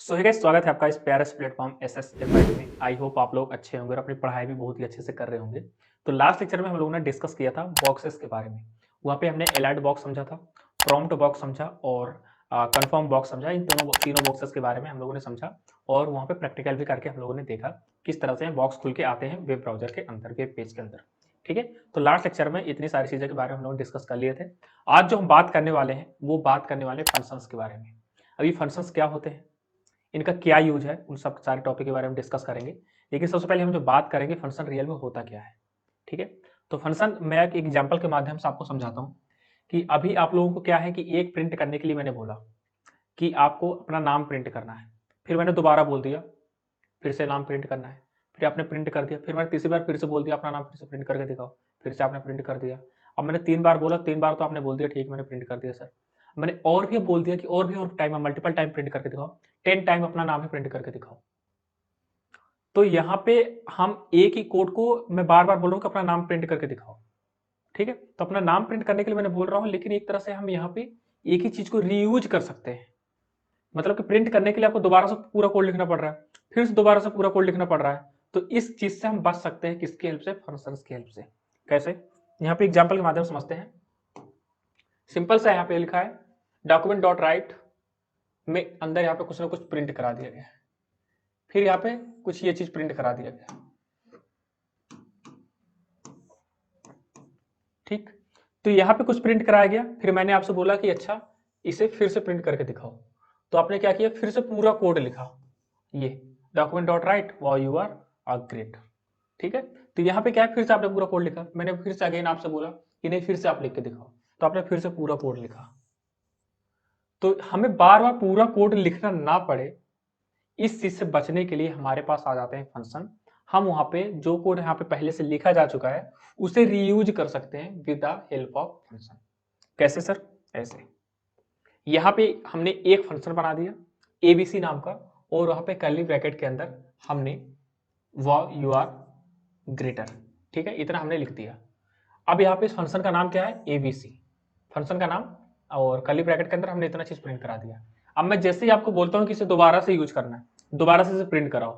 सो है गाइस, स्वागत है आपका इस प्यारे से प्लेटफॉर्म एसएसएफआई में। आई होप आप लोग अच्छे होंगे और अपनी पढ़ाई भी बहुत ही अच्छे से कर रहे होंगे। तो लास्ट लेक्चर में हम लोगों ने डिस्कस किया था बॉक्सेस के बारे में। वहाँ पे हमने एलाइड बॉक्स समझा था, प्रॉम्प्ट बॉक्स समझा और कंफर्म बॉक्स समझा। इन तीनों बॉक्सेस के बारे में हम लोगों ने समझा और वहाँ पे प्रैक्टिकल भी करके हम लोगों ने देखा किस तरह से बॉक्स खुल के आते हैं वेब ब्राउजर के अंदर, वेब पेज के अंदर। ठीक है, तो लास्ट लेक्चर में इतनी सारी चीज़ों के बारे में हम लोग डिस्कस कर लिए थे। आज जो हम बात करने वाले हैं वो बात करने वाले फंक्शंस के बारे में। अभी फंक्शंस क्या होते हैं, इनका क्या यूज है, उन सब सारे टॉपिक के बारे में डिस्कस करेंगे। लेकिन सबसे पहले हम जो बात करेंगे फंक्शन रियल में होता क्या है। ठीक है, तो फंक्शन मैं एक एग्जांपल के माध्यम से आपको समझाता हूँ कि अभी आप लोगों को क्या है कि एक प्रिंट करने के लिए मैंने बोला कि आपको अपना नाम प्रिंट करना है, फिर मैंने दोबारा बोल दिया फिर से नाम प्रिंट करना है, फिर आपने प्रिंट कर दिया, फिर मैंने तीसरी बार फिर से बोल दिया अपना नाम फिर से प्रिंट करके दिखाओ, फिर से आपने प्रिंट कर दिया। अब मैंने 3 बार बोला, 3 बार तो आपने बोल दिया ठीक मैंने प्रिंट कर दिया सर। मैंने और भी बोल दिया कि और भी और टाइम मल्टीपल टाइम प्रिंट करके दिखाओ, 10 टाइम अपना नाम ही प्रिंट करके दिखाओ। तो यहाँ पे हम एक ही कोड को मैं बार बार बोल रहा हूँ कि अपना नाम प्रिंट करके दिखाओ। ठीक है, तो अपना नाम प्रिंट करने के लिए मैंने बोल रहा हूँ, लेकिन एक तरह से हम यहाँ पे एक ही चीज को रीयूज कर सकते हैं। मतलब कि प्रिंट करने के लिए आपको दोबारा से पूरा कोड लिखना पड़ रहा है, फिर से दोबारा से पूरा कोड लिखना पड़ रहा है। तो इस चीज से हम बच सकते हैं, किसकी हेल्प से, फंक्शन की हेल्प से। कैसे, यहाँ पे एग्जाम्पल के माध्यम से समझते हैं। सिंपल सा यहाँ पे लिखा है डॉक्यूमेंट डॉट राइट में अंदर यहाँ पे कुछ ना कुछ प्रिंट करा दिया गया है, फिर यहाँ पे कुछ ये चीज प्रिंट करा दिया गया। ठीक, तो यहाँ पे कुछ प्रिंट कराया गया, फिर मैंने आपसे बोला कि अच्छा इसे फिर से प्रिंट करके दिखाओ। तो आपने क्या किया, फिर से पूरा कोड लिखा, ये document dot write wow you are great. ठीक है, तो यहाँ पे क्या है, फिर से आपने पूरा कोड लिखा। मैंने फिर से अगेन आपसे बोला कि नहीं फिर से आप लिख के दिखाओ, तो आपने फिर से पूरा कोड लिखा। तो हमें बार बार पूरा कोड लिखना ना पड़े, इस चीज से बचने के लिए हमारे पास आ जाते हैं फंक्शन। हम वहां पे जो कोड यहाँ पे पहले से लिखा जा चुका है उसे रीयूज कर सकते हैं with the help of function. कैसे सर, ऐसे यहाँ पे हमने एक फंक्शन बना दिया एबीसी नाम का, और वहां पे कर्ली ब्रैकेट के अंदर हमने वाव यू आर ग्रेटर, ठीक है, इतना हमने लिख दिया। अब यहाँ पे इस फंक्शन का नाम क्या है, एबीसी फंक्शन का नाम, और कर्ली ब्रैकेट के अंदर हमने इतना चीज प्रिंट करा दिया। अब मैं जैसे ही आपको बोलता हूँ कि इसे दोबारा से यूज करना है, दोबारा से इसे प्रिंट कराओ,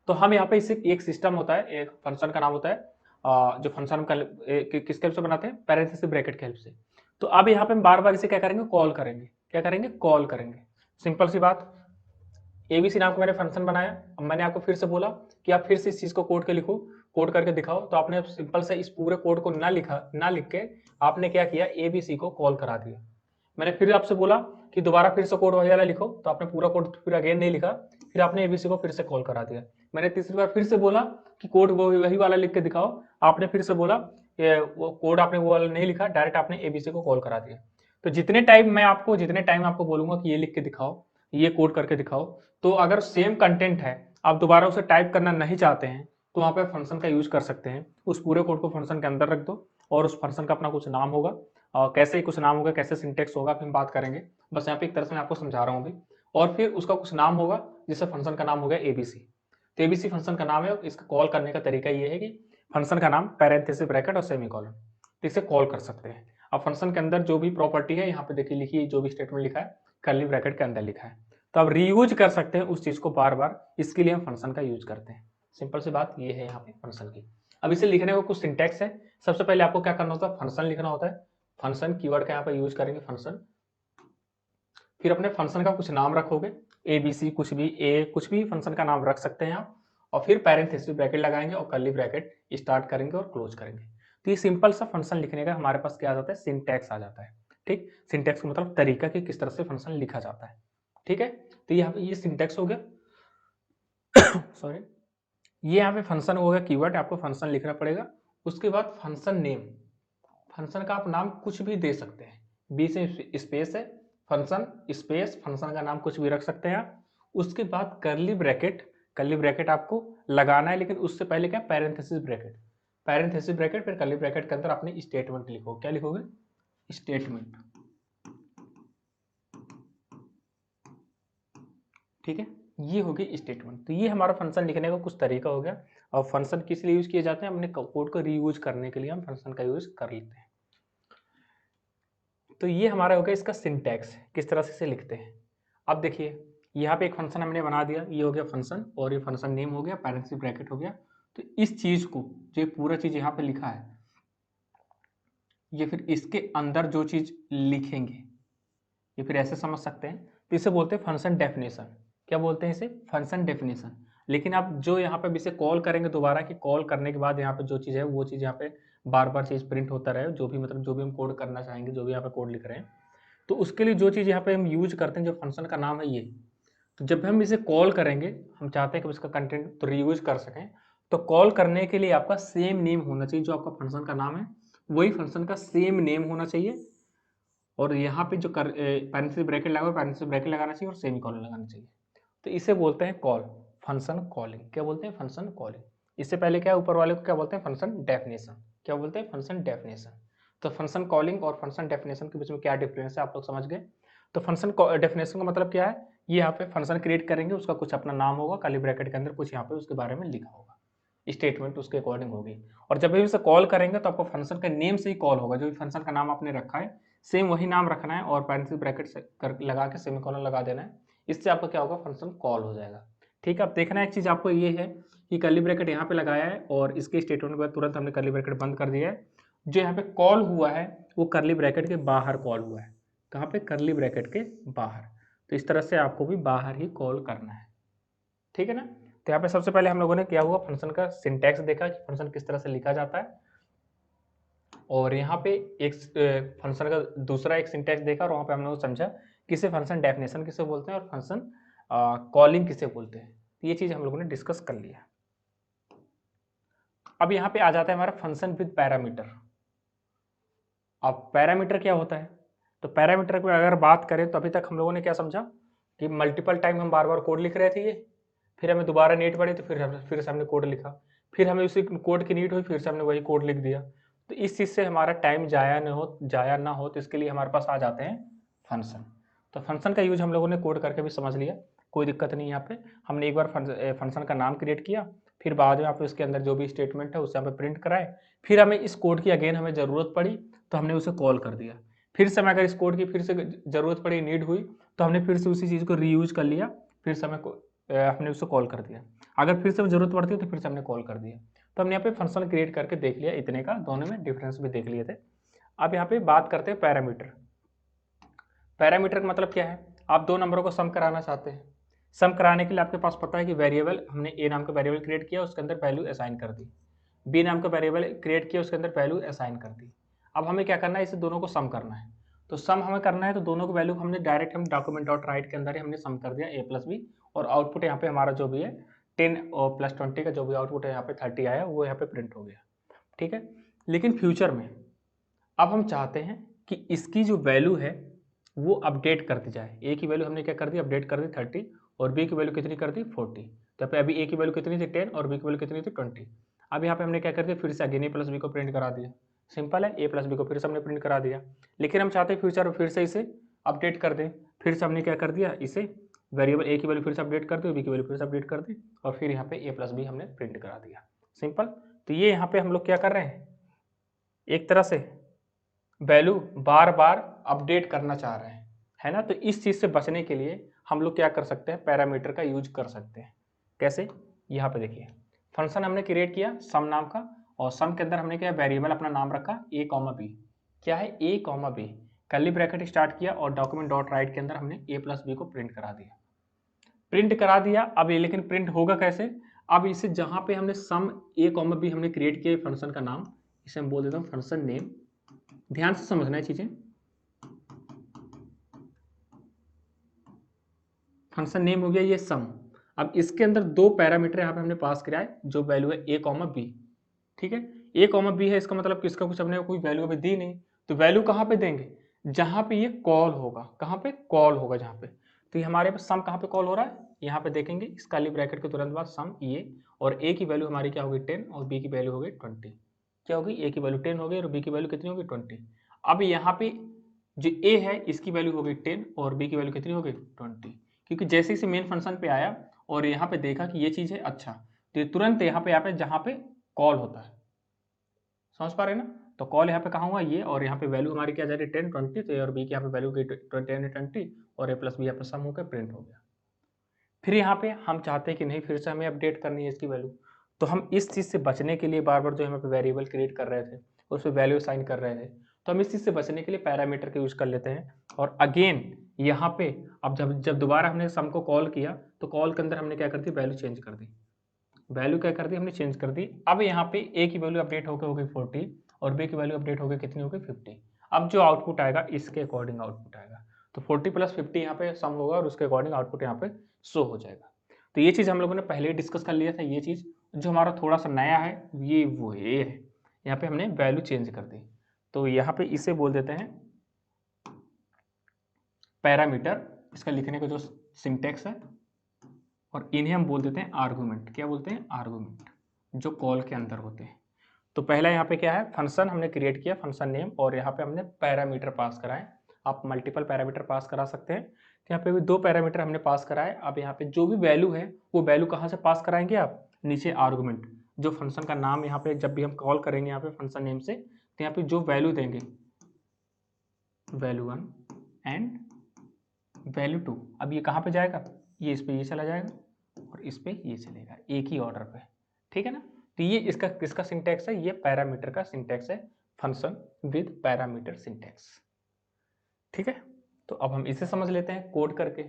तो हम यहाँ पे इसे एक सिस्टम होता है, एक फंक्शन का नाम होता है, जो फंक्शन का किसके हेल्प से बनाते हैं, पैरेंथेसिस ब्रैकेट के हेल्प से। तो अब यहाँ पे हम बार बार इसे क्या करेंगे, कॉल करेंगे, क्या करेंगे, कॉल करेंगे। सिंपल सी बात, एबीसी नाम का मैंने फंक्शन बनाया। अब मैंने आपको फिर से बोला कि आप फिर से इस चीज को कोड के लिखो, कोड करके दिखाओ। तो आपने सिंपल से इस पूरे कोड को ना लिख के आपने क्या किया, एबीसी को कॉल करा दिया। मैंने फिर आपसे बोला कि दोबारा फिर से कोड वही वाला लिखो, तो आपने पूरा कोड फिर अगेन नहीं लिखा, फिर आपने एबीसी को फिर से कॉल करा दिया। मैंने तीसरी बार फिर से बोला कि कोड वही वाला लिख के दिखाओ, आपने फिर से बोला, वो कोड आपने वो वाला नहीं लिखा, डायरेक्ट आपने एबीसी को कॉल करा दिया। तो जितने टाइम आपको बोलूंगा कि ये लिख के दिखाओ, ये कोड करके दिखाओ, तो अगर सेम कंटेंट है, आप दोबारा उसे टाइप करना नहीं चाहते हैं, तो वहां पे फंक्शन का यूज कर सकते हैं। उस पूरे कोड को फंक्शन के अंदर रख दो, और उस फंक्शन का अपना कुछ नाम होगा, और कैसे कुछ नाम होगा, कैसे सिंटेक्स होगा, फिर हम बात करेंगे। बस यहाँ पे एक तरह से मैं आपको समझा रहा हूँ अभी। और फिर उसका कुछ नाम होगा, जिससे फंक्शन का नाम हो गया एबीसी। तो एबीसी फंक्शन का नाम है, इसका कॉल करने का तरीका ये है कि फंक्शन का नाम पैरेंथेसिस ब्रैकेट और सेमीकोलन, तो इसे कॉल कर सकते हैं। अब फंक्शन के अंदर जो भी प्रॉपर्टी है यहाँ पे देखिए लिखी, जो भी स्टेटमेंट लिखा है कर्ली ब्रैकेट के अंदर लिखा है। तो अब रीयूज कर सकते हैं उस चीज को बार बार, इसके लिए हम फंक्शन का यूज करते हैं। सिंपल सी बात ये है यहाँ पे फंक्शन की। अब इसे लिखने का कुछ सिंटेक्स है। सबसे पहले आपको क्या करना होता है, फंक्शन लिखना होता है। फंक्शन कीवर्ड का यहाँ पे यूज करेंगे फंक्शन, फिर अपने फंक्शन का कुछ नाम रखोगे, ए बी सी कुछ भी, ए कुछ भी फंक्शन का नाम रख सकते हैं आप, और फिर पैरेंथेसिस ब्रैकेट लगाएंगे और कर्ली ब्रैकेट स्टार्ट करेंगे और क्लोज करेंगे। तो ये सिंपल सा फंक्शन लिखने का हमारे पास क्या आ जाता है, सिंटैक्स आ जाता है। ठीक, सिंटैक्स का मतलब तरीका कि किस तरह से फंक्शन लिखा जाता है। ठीक है, तो यहाँ पे ये सिंटैक्स हो गया सॉरी, ये यहाँ पे फंक्शन हो गया कीवर्ड, आपको फंक्शन लिखना पड़ेगा। उसके बाद फंक्शन नेम, फंक्शन का आप नाम कुछ भी दे सकते हैं, बीच में स्पेस है, फंक्शन स्पेस फंक्शन का नाम कुछ भी रख सकते हैं आप। उसके बाद कर्ली ब्रैकेट, कर्ली ब्रैकेट आपको लगाना है, लेकिन उससे पहले क्या, पैरेंथेसिस ब्रैकेट, पैरेंथेसिस ब्रैकेट, फिर कर्ली ब्रैकेट के अंदर अपनी स्टेटमेंट लिखो। क्या लिखोगे, स्टेटमेंट। ठीक है, ये होगी स्टेटमेंट। तो ये हमारा फंक्शन लिखने का कुछ तरीका हो गया। और फंक्शन किस लिए यूज किए जाते हैं, अपने कोड को रीयूज करने के लिए हम फंक्शन का यूज कर लेते हैं। तो ये हमारा हो गया इसका सिंटैक्स, किस तरह से इसे लिखते हैं। अब देखिए, यहाँ पे एक फंक्शन हमने बना दिया, ये हो गया फंक्शन और ये फंक्शन नेम हो गया, पैरेंथेसिस ब्रैकेट हो गया। तो इस चीज को, जो पूरा चीज यहाँ पे लिखा है, ये फिर इसके अंदर जो चीज लिखेंगे ये फिर ऐसे समझ सकते हैं। तो इसे बोलते हैं फंक्शन डेफिनेशन। क्या बोलते हैं इसे? Function definition. लेकिन आप जो यहाँ पे इसे कॉल करेंगे दोबारा, कि कॉल करने के बाद यहाँ पे जो चीज़ है वो चीज़ यहाँ पे बार बार चीज़ प्रिंट होता रहे, जो भी मतलब जो भी हम कोड करना चाहेंगे, जो भी यहाँ पे कोड लिख रहे हैं, तो उसके लिए जो चीज़ यहाँ पे हम यूज करते हैं, जो फंक्शन का नाम है ये, तो जब हम इसे कॉल करेंगे, हम चाहते हैं कि इसका कंटेंट तो रीयूज कर सकें, तो कॉल करने के लिए आपका सेम नेम होना चाहिए, जो आपका फंक्शन का नाम है वही फंक्शन का सेम नेम होना चाहिए। और यहाँ पे जो पैरेंथेसिस ब्रैकेट लगा हुआ है, पैरेंथेसिस ब्रैकेट लगाना चाहिए और सेमीकोलन लगाना चाहिए। तो इसे बोलते हैं कॉल, फंक्शन कॉलिंग। क्या बोलते हैं? Function calling. इससे पहले क्या है, ऊपर वाले को क्या बोलते हैं? Function definition. क्या बोलते हैं? Function definition. तो फंक्शन कॉलिंग और फंक्शन डेफिनेशन के बीच में क्या डिफरेंस है, आप लोग समझ गए। तो फंक्शन डेफिनेशन का मतलब क्या है, ये यहाँ पे फंक्शन क्रिएट करेंगे, उसका कुछ अपना नाम होगा, कर्ली ब्रैकेट के अंदर कुछ यहाँ पे उसके बारे में लिखा होगा, स्टेटमेंट उसके अकॉर्डिंग होगी। और जब भी उसे कॉल करेंगे तो आपको फंक्शन के नेम से ही कॉल होगा, जो भी फंक्शन का नाम आपने रखा है सेम वही नाम रखना है और पैरेंथेसिस ब्रैकेट लगा के सेमीकोलन लगा देना है। इससे आपका क्या होगा, फंक्शन कॉल हो जाएगा। ठीक है, अब देखना एक चीज आपको ये है कि कर्ली ब्रैकेट यहाँ पे लगाया है और इसके स्टेटमेंट के बाद तुरंत हमने कर्ली ब्रैकेट बंद कर दिया है। जो यहाँ पे कॉल हुआ है वो कर्ली ब्रैकेट के बाहर कॉल हुआ है। कहाँ पे? कर्ली ब्रैकेट के बाहर। तो इस तरह से आपको भी बाहर ही कॉल करना है। ठीक है ना। तो यहाँ पे सबसे पहले हम लोगों ने क्या हुआ, फंक्शन का सिंटैक्स देखा कि फंक्शन किस तरह से लिखा जाता है, और यहाँ पे एक फंक्शन का दूसरा एक सिंटैक्स देखा और वहाँ पे हम लोग समझा किसे फंक्शन डेफिनेशन किसे बोलते हैं और फंक्शन कॉलिंग किसे बोलते हैं। तो ये चीज़ हम लोगों ने डिस्कस कर लिया। अब यहाँ पे आ जाता है हमारा फंक्शन विद पैरामीटर। अब पैरामीटर क्या होता है, तो पैरामीटर की अगर बात करें तो अभी तक हम लोगों ने क्या समझा कि मल्टीपल टाइम हम बार बार कोड लिख रहे थे, ये फिर हमें दोबारा नीड पड़ी तो फिर से हमने कोड लिखा, फिर हमें उसी कोड की नीड हुई, फिर से हमने वही कोड लिख दिया। तो इस चीज़ से हमारा टाइम जाया ना हो तो इसके लिए हमारे पास आ जाते हैं फंक्शन। तो फंक्शन का यूज हम लोगों ने कोड करके भी समझ लिया, कोई दिक्कत नहीं। यहाँ पे हमने एक बार फंक्शन का नाम क्रिएट किया, फिर बाद में यहाँ पे उसके अंदर जो भी स्टेटमेंट है उससे यहाँ पे प्रिंट कराए, फिर हमें इस कोड की अगेन हमें ज़रूरत पड़ी तो हमने उसे कॉल कर दिया, फिर से हमें अगर इस कोड की फिर से ज़रूरत पड़ी, नीड हुई, तो हमने फिर से उसी चीज़ को रीयूज कर लिया, फिर से हमने उससे कॉल कर दिया, अगर फिर से ज़रूरत पड़ती है तो फिर से हमने कॉल कर दिया। तो हमने यहाँ पे फंक्शन क्रिएट करके देख लिया, इतने का दोनों में डिफरेंस भी देख लिए थे। अब यहाँ पे बात करते हैं पैरामीटर। पैरामीटर का मतलब क्या है, आप दो नंबरों को सम कराना चाहते हैं। सम कराने के लिए आपके पास पता है कि वेरिएबल, हमने ए नाम का वेरिएबल क्रिएट किया, उसके अंदर वैल्यू असाइन कर दी, बी नाम का वेरिएबल क्रिएट किया, उसके अंदर वैल्यू असाइन कर दी। अब हमें क्या करना है, इसे दोनों को सम करना है। तो सम हमें करना है तो दोनों की वैल्यू हमने डायरेक्ट हम डॉक्यूमेंट डॉट राइट के अंदर ही हमने सम कर दिया ए प्लस बी, और आउटपुट यहाँ पे हमारा जो भी है 10 और प्लस 20 का जो भी आउटपुट है यहाँ पे 30 आया, वो यहाँ पे प्रिंट हो गया। ठीक है, लेकिन फ्यूचर में अब हम चाहते हैं कि इसकी जो वैल्यू है वो अपडेट कर दी जाए। ए की वैल्यू हमने क्या कर दी, अपडेट कर दी 30, और बी की वैल्यू कितनी कर दी 40। तो पे अभी ए की वैल्यू कितनी थी 10 और बी की वैल्यू कितनी थी 20। अब यहाँ पे हमने क्या कर दिया, फिर से अगेन ए प्लस बी को प्रिंट करा दिया। सिंपल है, ए प्लस बी को फिर से हमने प्रिंट करा दिया, लेकिन हम चाहते हैं फ्यूचर में फिर से इसे अपडेट कर दें। फिर से हमने क्या कर दिया, इसे वेरिएबल ए की वैल्यू फिर से अपडेट कर दी, बी की वैल्यू फिर से अपडेट कर दी, और फिर यहाँ पे ए प्लस बी हमने प्रिंट करा दिया। सिंपल। तो ये यहाँ पे हम लोग क्या कर रहे हैं, एक तरह से वैल्यू बार बार अपडेट करना चाह रहे हैं, है ना। तो इस चीज़ से बचने के लिए हम लोग क्या कर सकते हैं, पैरामीटर का यूज कर सकते हैं। कैसे? यहाँ पे देखिए, फंक्शन हमने क्रिएट किया सम नाम का, और सम के अंदर हमने क्या वेरिएबल अपना नाम रखा ए कॉमा बी। क्या है? A comma B. Curly bracket start किया और डॉक्यूमेंट डॉट राइट के अंदर हमने ए प्लस बी को प्रिंट करा दिया। प्रिंट करा दिया, अब ये लेकिन प्रिंट होगा कैसे, अब इसे जहाँ पे हमने सम ए कॉमा बी हमने क्रिएट किया फंक्शन का नाम, इसे हम बोल देता हूँ फंक्शन नेम। ध्यान से समझना है चीजें। फंक्शन नेम हो गया ये सम। अब इसके अंदर दो पैरामीटर यहाँ पे हमने पास किया है, जो वैल्यू है ए कॉमा बी। ठीक है, ए कॉमा बी है, इसका मतलब किसका कुछ हमने कोई वैल्यू अभी दी नहीं, तो वैल्यू कहाँ पे देंगे, जहाँ पे ये कॉल होगा। कहाँ पे? कॉल होगा जहाँ पे। तो ये हमारे पास सम कहाँ पे कॉल हो रहा है, यहाँ पे देखेंगे इस काली ब्रैकेट के तुरंत बाद सम ये, और ए की वैल्यू हमारी क्या होगी 10 और बी की वैल्यू होगी 20। क्या होगी, ए की वैल्यू 10 होगी और बी की वैल्यू कितनी होगी 20। अब यहाँ पे जो ए है इसकी वैल्यू होगी 10 और बी की वैल्यू कितनी होगी 20, क्योंकि जैसे ही मेन फंक्शन पे आया और यहाँ पे देखा कि ये चीज़ है, अच्छा तो ये तुरंत यहाँ पे जहाँ पे कॉल होता है। समझ पा रहे हैं ना। तो कॉल यहाँ पे कहाँ हुआ, ये, और यहाँ पे वैल्यू हमारी क्या जा रही है 10 20, तो ए और बी की यहाँ पे वैल्यू की 10 20 और ए प्लस बी यहाँ पे सम होकर प्रिंट हो गया। फिर यहाँ पे हम चाहते हैं कि नहीं फिर से हमें अपडेट करनी है इसकी वैल्यू, तो हम इस चीज़ से बचने के लिए बार बार जो यहाँ पे वेरिएबल क्रिएट कर रहे थे उस पर वैल्यू साइन कर रहे थे, तो हम इस चीज़ से बचने के लिए पैरामीटर का यूज़ कर लेते हैं। और अगेन यहाँ पे अब जब जब दोबारा हमने सम को कॉल किया तो कॉल के अंदर हमने क्या कर दी, वैल्यू चेंज कर दी, वैल्यू क्या कर दी हमने, चेंज कर दी। अब यहाँ पे ए की वैल्यू अपडेट होकर हो गई 40 और बी की वैल्यू अपडेट हो गई कितनी हो गई 50। अब जो आउटपुट आएगा इसके अकॉर्डिंग आउटपुट आएगा, तो 40 प्लस 50 यहाँ पे सम होगा और उसके अकॉर्डिंग आउटपुट यहाँ पे शो हो जाएगा। तो ये चीज़ हम लोगों ने पहले ही डिस्कस कर लिया था। ये चीज़ जो हमारा थोड़ा सा नया है ये वो ये है, यहाँ पे हमने वैल्यू चेंज कर दी। तो यहाँ पे इसे बोल देते हैं पैरामीटर, इसका लिखने का जो सिंटेक्स है, और इन्हें हम बोल देते हैं आर्गुमेंट। क्या बोलते हैं, आर्गुमेंट, जो कॉल के अंदर होते हैं। तो पहला यहाँ पे क्या है, फंक्शन हमने क्रिएट किया, फंक्शन नेम, और यहाँ पे हमने पैरामीटर पास कराए। आप मल्टीपल पैरामीटर पास करा सकते हैं, तो यहाँ पे भी 2 पैरामीटर हमने पास कराए। अब यहाँ पे जो भी वैल्यू है वो वैल्यू कहाँ से पास कराएंगे आप, नीचे आर्गुमेंट, जो फंक्शन का नाम यहाँ पे जब भी हम कॉल करेंगे यहाँ पे फंक्शन नेम से, तो यहाँ पे जो वैल्यू देंगे वैल्यू 1 एंड वैल्यू 2, अब ये कहाँ पे जाएगा, ये इस पे ये चला जाएगा और इस पे ये चलेगा एक ही ऑर्डर पे, ठीक है ना। तो ये इसका किसका सिंटैक्स है, ये पैरामीटर का सिंटैक्स है, फंक्शन विद पैरामीटर सिंटैक्स, ठीक है। तो अब हम इसे समझ लेते हैं कोड करके।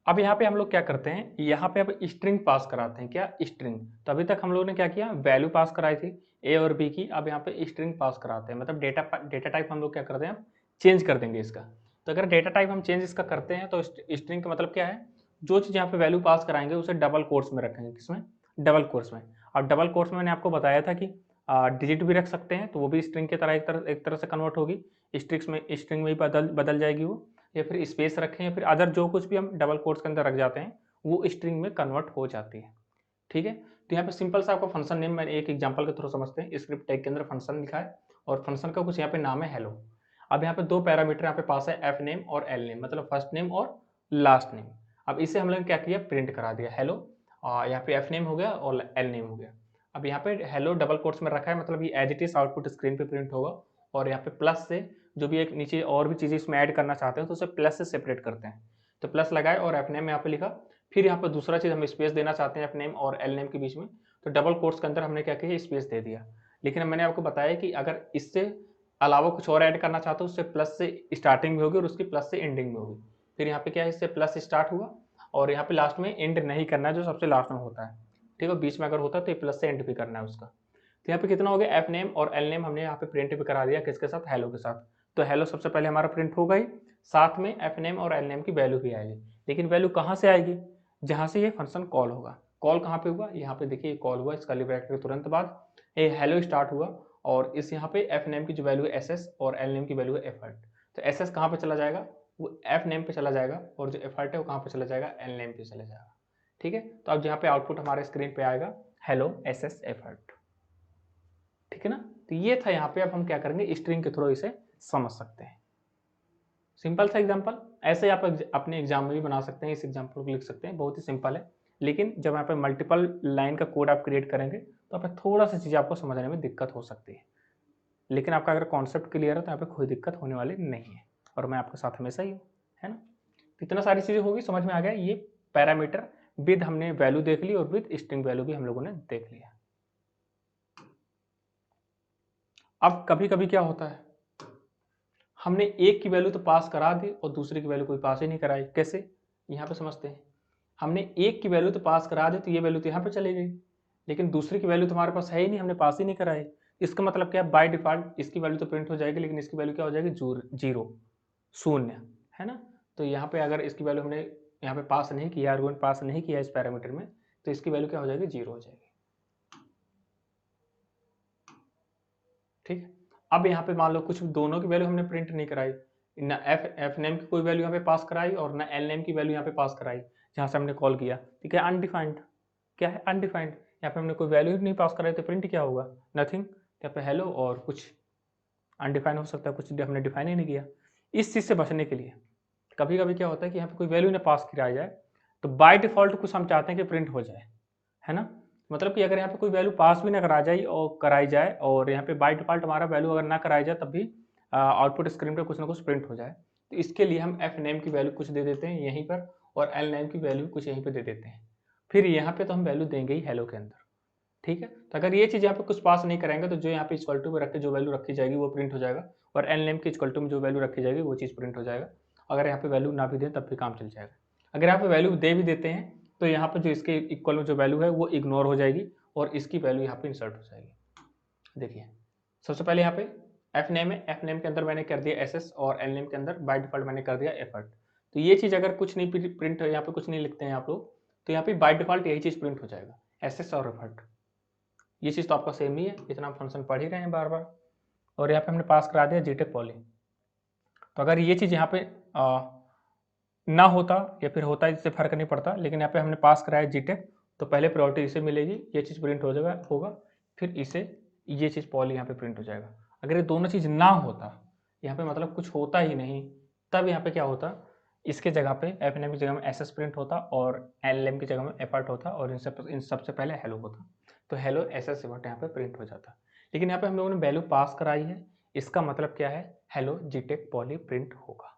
अब यहाँ पे हम लोग क्या करते हैं, यहाँ पे अब स्ट्रिंग पास कराते हैं। क्या, स्ट्रिंग। तो अभी तक हम लोगों ने क्या किया, वैल्यू पास कराई थी ए और बी की, अब यहाँ पे स्ट्रिंग पास कराते हैं, मतलब डेटा टाइप हम लोग क्या करते हैं, चेंज कर देंगे इसका। तो अगर डेटा टाइप हम चेंज इसका करते हैं तो स्ट्रिंग का मतलब क्या है, जो चीज़ यहाँ पे वैल्यू पास कराएंगे उसे डबल कोट्स में रखेंगे, किसमें, डबल कोट्स में। और डबल कोट्स में मैंने आपको बताया था कि डिजिट भी रख सकते हैं, तो वो भी स्ट्रिंग की तरह एक तरह से कन्वर्ट होगी, स्ट्रिंग में ही बदल जाएगी वो, या फिर स्पेस रखें या फिर अदर जो कुछ भी हम डबल कोट्स के अंदर रख जाते हैं वो स्ट्रिंग में कन्वर्ट हो जाती है, ठीक है। तो यहाँ पे सिंपल सा आपको फंक्शन नेम मैंने एक एग्जांपल के थ्रू समझते हैं। स्क्रिप्ट टैग के अंदर फंक्शन लिखा है और फंक्शन का कुछ यहाँ पे नाम है हेलो। अब यहाँ पे 2 पैरामीटर यहाँ पे पास है, एफ नेम और एल नेम, मतलब फर्स्ट नेम और लास्ट नेम। अब इसे हम लोग क्या किया, प्रिंट करा दिया हेलो, यहाँ पे एफ नेम हो गया और एल नेम हो गया। अब यहाँ पे हेलो डबल कोट्स में रखा है, मतलब ये as it is output screen पे प्रिंट होगा। और यहाँ पे प्लस से जो भी एक नीचे और भी चीज़ें इसमें ऐड करना चाहते हैं तो उसे प्लस से सेपरेट करते हैं, तो प्लस लगाए और एफ नेम यहाँ पे लिखा। फिर यहाँ पर दूसरा चीज़ हम स्पेस देना चाहते हैं एफ नेम और एल नेम के बीच में, तो डबल कोट्स के अंदर हमने क्या किया, स्पेस दे दिया। लेकिन मैंने आपको बताया कि अगर इससे अलावा कुछ और ऐड करना चाहते हो उससे प्लस से स्टार्टिंग में होगी और उसकी प्लस से एंडिंग में होगी। फिर यहाँ पे क्या है, इससे प्लस स्टार्ट हुआ और यहाँ पे लास्ट में एंड नहीं करना है, जो सबसे लास्ट में होता है, ठीक है। बीच में अगर होता है तो ये प्लस से एंड भी करना है उसका। तो यहाँ पे कितना हो गया, एफ नेम और एल नेम हमने यहाँ पे प्रिंट भी करा दिया, किसके साथ, हेलो के साथ। तो हेलो सबसे पहले हमारा प्रिंट होगा ही, साथ में एफ नेम और एल नेम की वैल्यू भी आएगी। लेकिन वैल्यू कहाँ से आएगी, जहाँ से ये फंक्शन कॉल होगा। कॉल कहाँ पे हुआ, यहाँ पे देखिए कॉल हुआ, इसका ब्रैकेट के तुरंत बाद ये हेलो स्टार्ट हुआ और इस यहाँ पे एफ नेम की जो वैल्यू है एस एस और एल नेम की वैल्यू है एफर्ट। तो एस एस कहाँ पे चला जाएगा, वो एफ नेम पे चला जाएगा और जो एफर्ट है वो कहाँ पे चला जाएगा, एल नेम पे चला जाएगा, ठीक है। तो अब यहाँ पे आउटपुट हमारे स्क्रीन पे आएगा हेलो एस एस एफर्ट, ठीक है ना। तो ये था यहाँ पे, अब हम क्या करेंगे, स्ट्रिंग के थ्रू इसे समझ सकते हैं। सिंपल सा एग्जांपल, ऐसे आप अपने एग्जाम में भी बना सकते हैं, इस एग्जांपल को लिख सकते हैं, बहुत ही सिंपल है। लेकिन जब यहाँ पे मल्टीपल लाइन का कोड आप क्रिएट करेंगे तो यहाँ पे थोड़ा सी चीज़ आपको समझने में दिक्कत हो सकती है, लेकिन आपका अगर कॉन्सेप्ट क्लियर है तो यहाँ पे कोई दिक्कत होने वाली नहीं है, और मैं आपके साथ हमेशा ही हूँ, है ना। इतना सारी चीज़ें होगी, समझ में आ गया। ये पैरामीटर विद हमने वैल्यू देख ली और विद स्ट्रिंग वैल्यू भी हम लोगों ने देख लिया। अब कभी कभी क्या होता है, हमने एक की वैल्यू तो पास करा दी और दूसरे की वैल्यू कोई पास ही नहीं कराई। कैसे, यहाँ पे समझते हैं। हमने एक की वैल्यू तो पास करा दी तो ये वैल्यू तो यहाँ पे चली गई, लेकिन दूसरी की वैल्यू तुम्हारे पास है ही नहीं, हमने पास ही नहीं कराई। इसका मतलब क्या है, बाय डिफॉल्ट इसकी वैल्यू तो प्रिंट हो जाएगी लेकिन इसकी वैल्यू क्या हो जाएगी, जीरो, शून्य, है ना। तो यहाँ पे अगर इसकी वैल्यू हमने यहाँ पे पास नहीं किया, आर्गुमेंट पास नहीं किया इस पैरामीटर में, तो इसकी वैल्यू क्या हो जाएगी, जीरो हो जाएगी, ठीक है। अब यहाँ पे मान लो कुछ दोनों की वैल्यू हमने प्रिंट नहीं कराई, ना एफ नेम की कोई वैल्यू यहाँ पे पास कराई और ना एल नेम की वैल्यू यहाँ पे पास कराई जहाँ से हमने कॉल किया, ठीक है। अनडिफाइंड, क्या है, अनडिफाइंड। यहाँ पे हमने कोई वैल्यू नहीं पास कराई तो प्रिंट क्या होगा, नथिंग। यहाँ पे हेलो और कुछ अनडिफाइंड हो सकता है, कुछ हमने डिफाइन ही नहीं किया। इस चीज़ से बचने के लिए कभी कभी क्या होता है कि यहाँ पे कोई वैल्यू ना पास कराया जाए तो बाय डिफॉल्ट कुछ हम चाहते हैं कि प्रिंट हो जाए, है ना। मतलब कि अगर यहाँ पे कोई वैल्यू पास भी ना कराई जाए और यहाँ पे बाय डिफॉल्ट हमारा वैल्यू अगर ना कराई जाए तब भी आउटपुट स्क्रीन पे कुछ ना कुछ प्रिंट हो जाए, तो इसके लिए हम एफ नेम की वैल्यू कुछ दे देते हैं यहीं पर और एल नेम की वैल्यू कुछ यहीं पे दे देते हैं। फिर यहाँ पे तो हम वैल्यू देंगे ही हेलो के अंदर, ठीक है। तो अगर ये चीज़ यहाँ पे कुछ पास नहीं कराएंगे तो जो यहाँ पे इक्वल टू में रख के जो वैल्यू रखी जाएगी वो प्रिंट हो जाएगा, और एल नेम के इक्वल टू में जो वैल्यू रखी जाएगी वो चीज़ प्रिंट हो जाएगा। अगर यहाँ पे वैल्यू ना भी दें तब भी काम चल जाएगा। अगर यहाँ पे वैल्यू दे भी देते हैं तो यहाँ पे जो इसके इक्वल में जो वैल्यू है वो इग्नोर हो जाएगी और इसकी वैल्यू यहाँ पे इंसर्ट हो जाएगी। देखिए सबसे पहले यहाँ पे एफ नेम है, एफ नेम के अंदर मैंने कर दिया एस और एल नेम के अंदर बाय डिफॉल्ट मैंने कर दिया एफर्ट। तो ये चीज़ अगर कुछ नहीं प्रिंट है, यहाँ पे कुछ नहीं लिखते हैं आप लोग, तो यहाँ पे बाय डिफॉल्ट यही चीज़ प्रिंट हो जाएगा, एस और एफर्ट। ये चीज़ तो आपका सेम ही है, इतना हम फंक्शन पढ़ ही रहे हैं बार बार। और यहाँ पे हमने पास करा दिया जीटेक पॉली। तो अगर ये चीज़ यहाँ पे ना होता या फिर होता इससे फर्क नहीं पड़ता, लेकिन यहाँ पे हमने पास कराया जीटेक, तो पहले प्रायोरिटी इसे मिलेगी, ये चीज़ प्रिंट हो जाएगा होगा, फिर इसे ये चीज़ पॉली यहाँ पे प्रिंट हो जाएगा। अगर ये दोनों चीज़ ना होता, यहाँ पे मतलब कुछ होता ही नहीं, तब यहाँ पे क्या होता, इसके जगह पे एफ एन एम की जगह में एस एस प्रिंट होता और एल एम की जगह में एफर्ट होता और इन सबसे पहले हेलो होता, तो हेलो एस एस एफर्ट यहाँ पे प्रिंट हो जाता। लेकिन यहाँ पे हम लोगों ने वैल्यू पास कराई है, इसका मतलब क्या है, हेलो जीटेक पॉली प्रिंट होगा,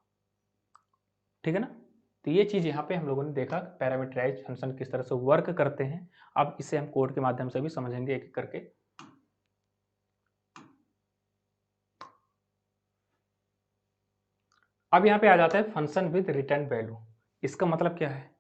ठीक है ना। तो ये चीज़ यहाँ पे हम लोगों ने देखा पैरामीटराइज फंक्शन किस तरह से वर्क करते हैं। अब इसे हम कोड के माध्यम से भी समझेंगे एक एक करके। अब यहाँ पे आ जाता है फंक्शन विद रिटर्न वैल्यू। इसका मतलब क्या है,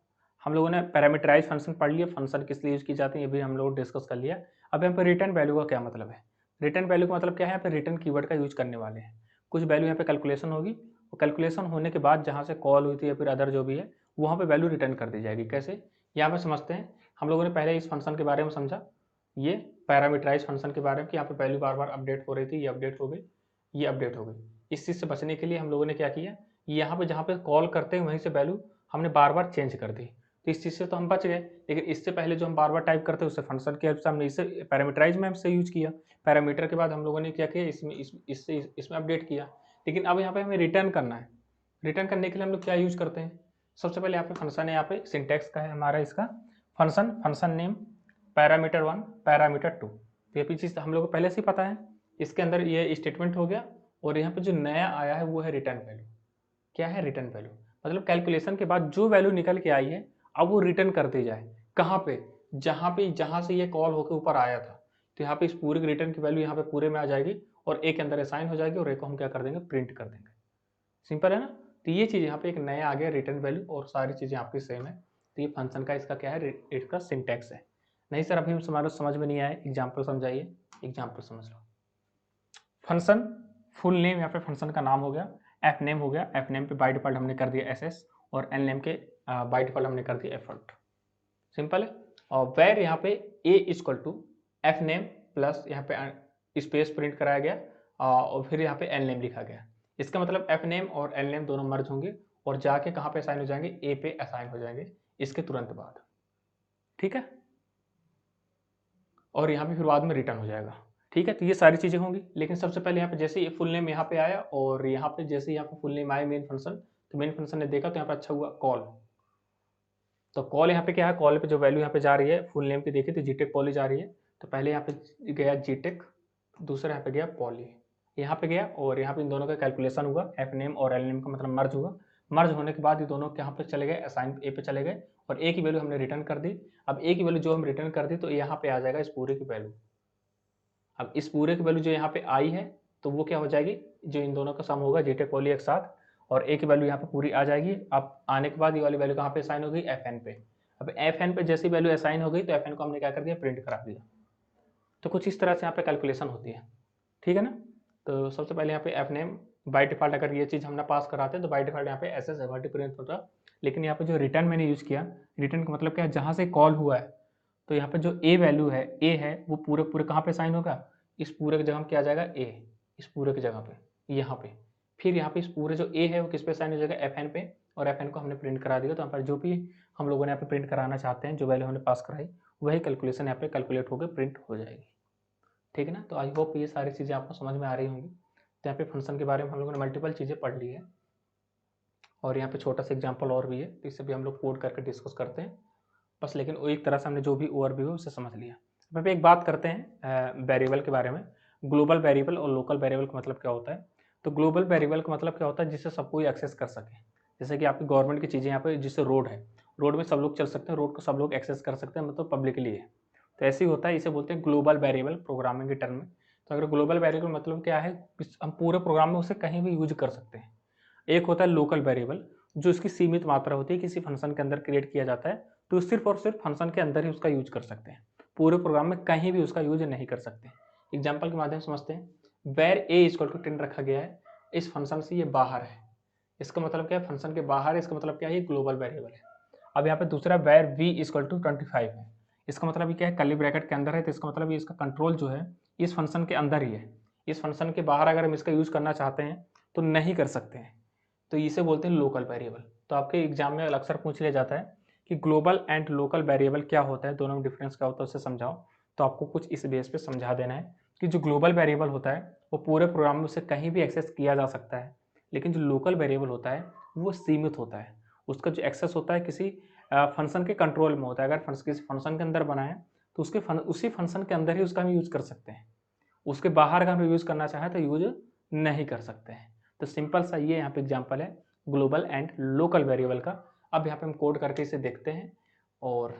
हम लोगों ने पैरामीटराइज फंक्शन पढ़ लिया, फंक्शन किस लिए यूज की जाती है ये भी हम लोग डिस्कस कर लिया। अब यहाँ पे रिटर्न वैल्यू का क्या मतलब है, रिटर्न वैल्यू का मतलब क्या है, यहाँ पे रिटर्न कीवर्ड का यूज करने वाले हैं। कुछ वैल्यू यहाँ पे कैलकुलेशन होगी, और कैलकुलेशन होने के बाद जहाँ से कॉल हुई थी या फिर अदर जो भी है वहाँ पे वैल्यू रिटर्न कर दी जाएगी। कैसे, यहाँ पे समझते हैं। हम लोगों ने पहले इस फंक्शन के बारे में समझा, ये पैरामीटराइज फंक्शन के बारे में, कि यहाँ पे वैल्यू बार बार अपडेट हो रही थी, ये अपडेट हो गई, ये अपडेट हो गई। इस चीज़ से बचने के लिए हम लोगों ने क्या किया, यहाँ पे जहाँ पे कॉल करते हैं वहीं से वैल्यू हमने बार बार चेंज कर दी, तो इस चीज़ से तो हम बच गए। लेकिन इससे पहले जो हम बार बार टाइप करते हैं उससे फंक्शन की हेल्प से हमने इसे पैरामीटराइज में हमसे यूज किया, पैरामीटर के बाद हम लोगों ने क्या किया, इसमें अपडेट किया। लेकिन अब यहाँ पे हमें रिटर्न करना है, रिटर्न करने के लिए हम लोग क्या यूज करते हैं, सबसे पहले यहाँ पे फंक्शन है, यहाँ पे सिंटैक्स का है हमारा इसका फंक्शन नेम पैरामीटर 1 पैरामीटर 2। तो ये चीज़ हम लोग को पहले से ही पता है। इसके अंदर ये स्टेटमेंट हो गया, और यहाँ पे जो नया आया है वो है रिटर्न वैल्यू। क्या है रिटर्न वैल्यू, मतलब कैलकुलेशन के बाद जो वैल्यू निकल के आई है अब वो रिटर्न कर दी जाए, कहाँ पे, जहाँ से ये कॉल होकर ऊपर आया था। तो यहाँ पे इस पूरे रिटर्न की वैल्यू यहाँ पे पूरे में आ जाएगी, और एक के अंदर असाइन हो जाएगी, और एक को हम क्या कर देंगे, प्रिंट कर देंगे। सिंपल है ना। तो ये चीज़ यहाँ पे एक नया आ गया रिटर्न वैल्यू, और सारी चीज़ें आपकी सेम है। तो ये फंक्शन का इसका क्या है, इसका सिंटैक्स है। नहीं सर अभी हमारे समझ में नहीं आया, एग्जाम्पल समझाइए, एग्जाम्पल समझ लो। फंक्शन फुल नेम, यहाँ पे फंक्शन का नाम हो गया, एफ नेम हो गया, एफ नेम पे बाय डिफॉल्ट हमने कर दिया एस एस, और एल नेम के बाय डिफॉल्ट हमने कर दिया एफर्ट। सिंपल है। और वेर यहाँ पे A equal to F name plus यहाँ पे स्पेस प्रिंट कराया गया, और फिर यहाँ पे एल नेम लिखा गया। इसका मतलब एफ नेम और एल नेम दोनों मर्ज होंगे और जाके कहाँ पे असाइन हो जाएंगे, ए पे असाइन हो जाएंगे इसके तुरंत बाद, ठीक है। और यहाँ पे फिर बाद में रिटर्न हो जाएगा, ठीक है। तो ये सारी चीज़ें होंगी। लेकिन सबसे पहले यहाँ पे जैसे ये फुल नेम यहाँ पे आया, और यहाँ पे जैसे यहाँ पे फुल नेम आया मेन फंक्शन, तो मेन फंक्शन ने देखा तो यहाँ पे अच्छा हुआ कॉल। तो कॉल यहाँ पे क्या है, कॉल पे जो वैल्यू यहाँ पे जा रही है फुल नेम की देखी तो जीटेक पॉली जा रही है। तो पहले यहाँ पे गया जीटेक, दूसरा यहाँ पे गया पॉली, यहाँ पे गया, और यहाँ पे इन दोनों का कैलकुलेशन हुआ, एफ नेम और एल नेम का मतलब मर्ज हुआ। मर्ज होने के बाद ये दोनों यहाँ पे चले गए, असाइन ए पे चले गए, और ए की वैल्यू हमने रिटर्न कर दी। अब ए की वैल्यू जो हम रिटर्न कर दी तो यहाँ पे आ जाएगा इस पूरे की वैल्यू। अब इस पूरे की वैल्यू जो यहाँ पे आई है तो वो क्या हो जाएगी, जो इन दोनों का सम होगा जीटेक पॉली एक साथ, और ए की वैल्यू यहाँ पे पूरी आ जाएगी। अब आने के बाद ये वाली वैल्यू कहाँ पे असाइन हो गई, एफ एन पे। अब एफ एन पे जैसी वैल्यू असाइन हो गई तो एफ एन को हमने क्या कर दिया, प्रिंट करा दिया। तो कुछ इस तरह से यहाँ पे कैलकुलेशन होती है, ठीक है ना। तो सबसे पहले यहाँ पे एफ नेम बाय डिफॉल्ट अगर ये चीज़ हमने पास कराते हैं तो बाय डिफॉल्ट यहाँ पे एस एस एफ प्रिंट होता। लेकिन यहाँ पे जो रिटर्न मैंने यूज़ किया, रिटर्न का मतलब क्या है, जहाँ से कॉल हुआ है तो यहाँ पे जो ए वैल्यू है, ए है, वो पूरे पूरे कहाँ पे साइन होगा, इस पूरे की जगह हम क्या आ जाएगा ए, इस पूरे की जगह पे यहाँ पे। फिर यहाँ पे इस पूरे जो ए है वो किस पे साइन हो जाएगा, एफ एन पे, और एफ एन को हमने प्रिंट करा दिया। तो यहाँ पर जो भी हम लोगों ने यहाँ पे प्रिंट कराना चाहते हैं, जो वैल्यू हमने पास कराई, वही कैलकुलेशन यहाँ पे कैलकुलेट होकर प्रिंट हो जाएगी, ठीक है ना। तो आई होप ये सारी चीज़ें आपको समझ में आ रही होंगी। तो यहाँ पे फंक्शन के बारे में हम लोगों ने मल्टीपल चीज़ें पढ़ ली है, और यहाँ पे छोटा सा एग्जाम्पल और भी है, तो इससे भी हम लोग कोड करके डिस्कस करते हैं बस। लेकिन वो एक तरह से हमने जो भी ओवरव्यू है उससे समझ लिया। अब एक बात करते हैं वेरिएबल के बारे में। ग्लोबल वेरिएबल और लोकल वेरिएबल का मतलब क्या होता है। तो ग्लोबल वेरिएबल का मतलब क्या होता है, जिससे सब कोई एक्सेस कर सके। जैसे कि आपकी गवर्नमेंट की चीज़ें यहाँ पे, जिससे रोड है, रोड में सब लोग चल सकते हैं, रोड को सब लोग एक्सेस कर सकते हैं, मतलब पब्लिकली है। तो ऐसे ही होता है, इसे बोलते हैं ग्लोबल वेरिएबल प्रोग्रामिंग के टर्म में। तो अगर ग्लोबल वेरिएबल मतलब क्या है, हम पूरे प्रोग्राम में उसे कहीं भी यूज कर सकते हैं। एक होता है लोकल वेरिएबल, जो इसकी सीमित मात्रा होती है, किसी फंक्शन के अंदर क्रिएट किया जाता है, तो सिर्फ और सिर्फ फंक्शन के अंदर ही उसका यूज कर सकते हैं, पूरे प्रोग्राम में कहीं भी उसका यूज नहीं कर सकते। एग्जाम्पल के माध्यम से समझते हैं। वेर ए इक्वल टू 10 रखा गया है, इस फंक्शन से ये बाहर है, इसका मतलब क्या है, फंक्शन के बाहर है, इसका मतलब क्या है, ये ग्लोबल वेरिएबल है। अब यहाँ पे दूसरा वेर वी इक्वल टू 25 है, इसका मतलब ये क्या है, कर्ली ब्रैकेट के अंदर है, तो इसका मतलब ये इसका कंट्रोल जो है इस फंक्शन के अंदर ही है, इस फंक्शन के बाहर अगर हम इसका यूज करना चाहते हैं तो नहीं कर सकते हैं, तो इसे बोलते हैं लोकल वेरिएबल। तो आपके एग्जाम में अक्सर पूछ लिया जाता है कि ग्लोबल एंड लोकल वेरिएबल क्या होता है, दोनों में डिफरेंस क्या होता है, उससे समझाओ। तो आपको कुछ इस बेस पे समझा देना है कि जो ग्लोबल वेरिएबल होता है वो पूरे प्रोग्राम में उसे कहीं भी एक्सेस किया जा सकता है, लेकिन जो लोकल वेरिएबल होता है वो सीमित होता है, उसका जो एक्सेस होता है किसी फंक्शन के कंट्रोल में होता है। अगर किसी फंक्शन के अंदर बना है तो उसी फंक्शन के अंदर ही उसका हम यूज कर सकते हैं, उसके बाहर का हम यूज करना चाहें तो यूज नहीं कर सकते हैं। तो सिंपल सा ये यहाँ पे एग्जांपल है ग्लोबल एंड लोकल वेरिएबल का। अब यहाँ पे हम कोड करके इसे देखते हैं और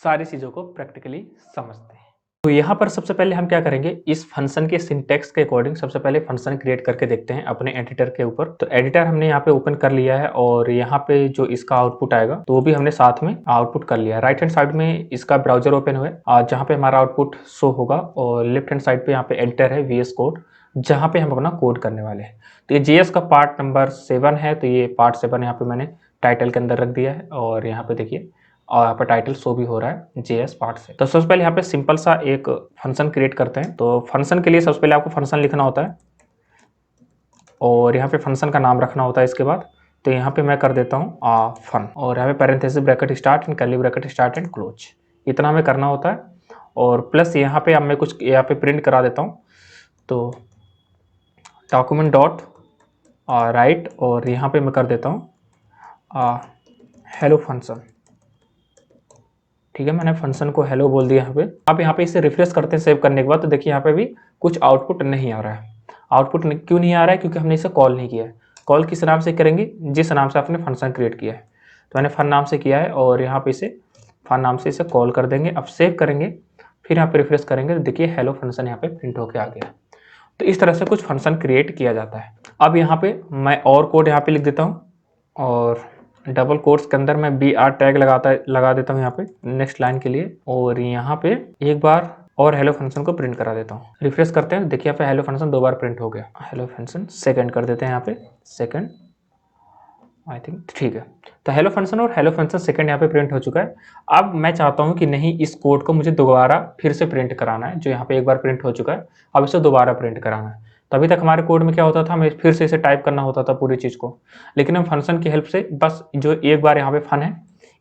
सारी चीज़ों को प्रैक्टिकली समझते हैं। तो यहाँ पर सबसे पहले हम क्या करेंगे, इस फंक्शन के सिंटैक्स के अकॉर्डिंग सबसे पहले फंक्शन क्रिएट करके देखते हैं अपने एडिटर के ऊपर। तो एडिटर हमने यहाँ पे ओपन कर लिया है और यहाँ पे जो इसका आउटपुट आएगा तो वो भी हमने साथ में आउटपुट कर लिया है। राइट हैंड साइड में इसका ब्राउजर ओपन हुआ है जहाँ पे हमारा आउटपुट शो होगा, और लेफ्ट हैंड साइड पे यहाँ पे एडिटर है VS कोड, जहाँ पे हम अपना कोड करने वाले हैं। तो ये JS का पार्ट नंबर 7 है, तो ये पार्ट 7 यहाँ पे मैंने टाइटल के अंदर रख दिया है, और यहाँ पे देखिए और यहाँ पर टाइटल शो भी हो रहा है JS पार्ट से। तो सबसे पहले यहाँ पे सिंपल सा एक फंक्शन क्रिएट करते हैं। तो फंक्शन के लिए सबसे पहले आपको फंक्शन लिखना होता है और यहाँ पे फंक्शन का नाम रखना होता है इसके बाद। तो यहाँ पे मैं कर देता हूँ फन, और यहाँ पे parenthesis bracket start and curly bracket start and close, इतना हमें करना होता है। और प्लस यहाँ पे अब मैं कुछ यहाँ पे प्रिंट करा देता हूँ। तो डॉक्यूमेंट डॉट राइट, और यहाँ पे मैं कर देता हूँ हेलो फंक्शन। ठीक है, मैंने फंक्शन को हेलो बोल दिया यहाँ पे। अब यहाँ पे इसे रिफ्रेश करते हैं सेव करने के बाद, तो देखिए यहाँ पे भी कुछ आउटपुट नहीं आ रहा है। आउटपुट क्यों नहीं आ रहा है, क्योंकि हमने इसे कॉल नहीं किया है। कॉल किस नाम से करेंगे, जिस नाम से आपने फंक्शन क्रिएट किया है। तो मैंने फन नाम से किया है और यहाँ पे इसे फन नाम से इसे कॉल कर देंगे। अब सेव करेंगे, फिर यहाँ पे रिफ्रेश करेंगे, तो देखिए हेलो फंक्शन यहाँ पे प्रिंट होकर आ गया। तो इस तरह से कुछ फंक्शन क्रिएट किया जाता है। अब यहाँ पे मैं और कोड यहाँ पे लिख देता हूँ, और डबल कोट्स के अंदर मैं BR टैग लगा देता हूँ यहाँ पे नेक्स्ट लाइन के लिए, और यहाँ पे एक बार और हेलो फंक्शन को प्रिंट करा देता हूँ। रिफ्रेश करते हैं, देखिए यहाँ पे हेलो फंक्शन 2 बार प्रिंट हो गया। हेलो फंक्शन सेकंड कर देते हैं यहाँ पे, सेकंड आई थिंक ठीक है। तो हेलो फंक्शन और हेलो फंक्शन सेकंड यहाँ पे प्रिंट हो चुका है। अब मैं चाहता हूँ कि नहीं, इस कोड को मुझे दोबारा फिर से प्रिंट कराना है, जो यहाँ पे एक बार प्रिंट हो चुका है, अब इसे दोबारा प्रिंट कराना है। तो अभी तक हमारे कोड में क्या होता था, हमें फिर से इसे टाइप करना होता था पूरी चीज़ को, लेकिन हम फंक्शन की हेल्प से बस जो एक बार यहाँ पे फन है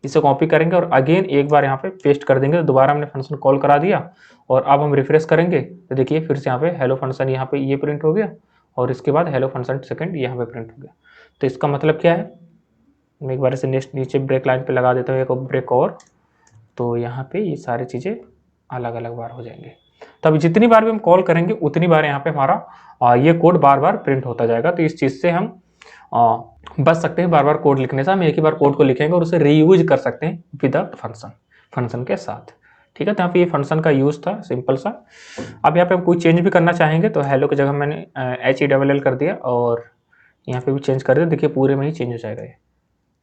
इसे कॉपी करेंगे और अगेन एक बार यहाँ पे पेस्ट कर देंगे, तो दोबारा हमने फंक्शन कॉल करा दिया। और अब हम रिफ्रेश करेंगे तो देखिए फिर से यहाँ पे हेलो फंक्शन यहाँ पे ये प्रिंट हो गया, और इसके बाद हेलो फंक्शन सेकंड यहाँ पे प्रिंट हो गया। तो इसका मतलब क्या है, मैं एक बार इसे नीचे ब्रेक लाइन पे लगा देता हूँ एक ब्रेक और, तो यहाँ पे ये सारी चीज़ें अलग अलग बार हो जाएंगे। तो अब जितनी बार भी हम कॉल करेंगे उतनी बार यहाँ पे हमारा ये कोड बार बार प्रिंट होता जाएगा। तो इस चीज़ से हम बच सकते हैं, बार बार कोड लिखने से हम एक ही बार कोड को लिखेंगे और उसे रीयूज कर सकते हैं विद फंक्शन के साथ। ठीक है, तो यहाँ पे ये फंक्शन का यूज था सिंपल सा। अब यहाँ पे हम कोई चेंज भी करना चाहेंगे तो हेलो की जगह मैंने HELL कर दिया, और यहाँ पे भी चेंज कर दिया, देखिए पूरे में ही चेंज हो जाएगा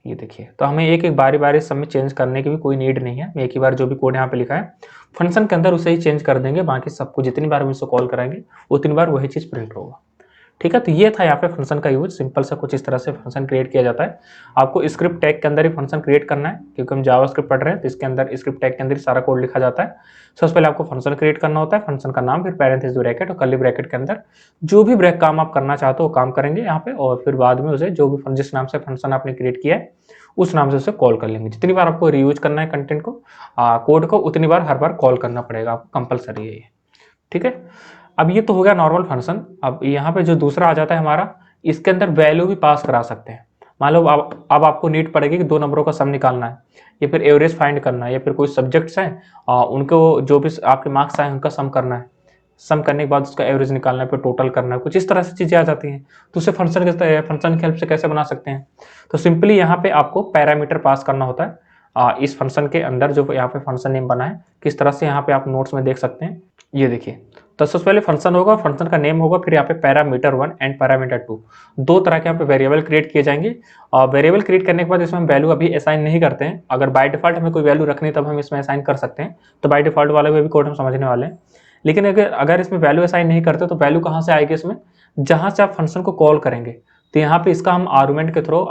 ये देखिए। तो हमें एक एक बारी बारी सब में चेंज करने की भी कोई नीड नहीं है, एक ही बार जो भी कोड यहाँ पे लिखा है फंक्शन के अंदर उसे ही चेंज कर देंगे, बाकी सबको जितनी बार हम इसको कॉल कराएंगे उतनी बार वही चीज़ प्रिंट होगा। ठीक है, तो ये था यहाँ पे फंक्शन का यूज, सिंपल सा कुछ इस तरह से फंक्शन क्रिएट किया जाता है। आपको स्क्रिप्ट टैग के अंदर ही फंक्शन क्रिएट करना है, क्योंकि हम जावास्क्रिप्ट पढ़ रहे हैं तो इसके अंदर स्क्रिप्ट टैग के अंदर सारा कोड लिखा जाता है। सबसे पहले आपको फंक्शन क्रिएट करना होता है, फंक्शन का नाम, फिर पैरेंथेसिस ब्रैकेट और कर्ली ब्रैकेट के अंदर जो भी ब्रेक काम आप करना चाहते हो वो काम करेंगे यहाँ पे, और फिर बाद में उसे जो भी जिस नाम से फंक्शन आपने क्रिएट किया है उस नाम से उसे कॉल कर लेंगे। जितनी बार आपको रीयूज करना है कंटेंट को, कोड को, उतनी बार हर बार कॉल करना पड़ेगा आपको, कंपलसरी है ये। ठीक है, अब ये तो हो गया नॉर्मल फंक्शन। अब यहाँ पे जो दूसरा आ जाता है हमारा, इसके अंदर वैल्यू भी पास करा सकते हैं। मान लो अब आपको नीड पड़ेगी कि 2 नंबरों का सम निकालना है, या फिर एवरेज फाइंड करना है, या फिर कोई सब्जेक्ट्स हैं उनको जो भी आपके मार्क्स आए उनका सम करना है। सम करने के बाद उसका एवरेज निकालना है, फिर टोटल करना है, कुछ इस तरह से चीज़ें आ जाती हैं। तो उसे फंक्शन की हेल्प से कैसे बना सकते हैं? तो सिंपली यहाँ पे आपको पैरामीटर पास करना होता है इस फंक्शन के अंदर, जो यहाँ पे फंक्शन नेम बना है, किस तरह से यहाँ पे आप नोट्स में देख सकते हैं। ये देखिए, तो सबसे पहले फंक्शन होगा, फंक्शन का नेम होगा, फिर यहाँ पे पैरामीटर 1 एंड पैरामीटर 2, दो तरह के यहाँ पे वेरिएबल क्रिएट किए जाएंगे। और वेरिएबल क्रिएट करने के बाद इसमें हम वैल्यू अभी असाइन नहीं करते हैं। अगर बाय डिफॉल्ट हमें कोई वैल्यू रखनी है तब हम इसमें असाइन कर सकते हैं, तो बाय डिफॉल्ट वाले भी कोड हम समझने वाले हैं। लेकिन अगर इसमें वैल्यू असाइन नहीं करते तो वैल्यू कहाँ से आएगी इसमें? जहाँ से आप फंक्शन को कॉल करेंगे। तो यहाँ पे इसका हम आर्गुमेंट के थ्रू,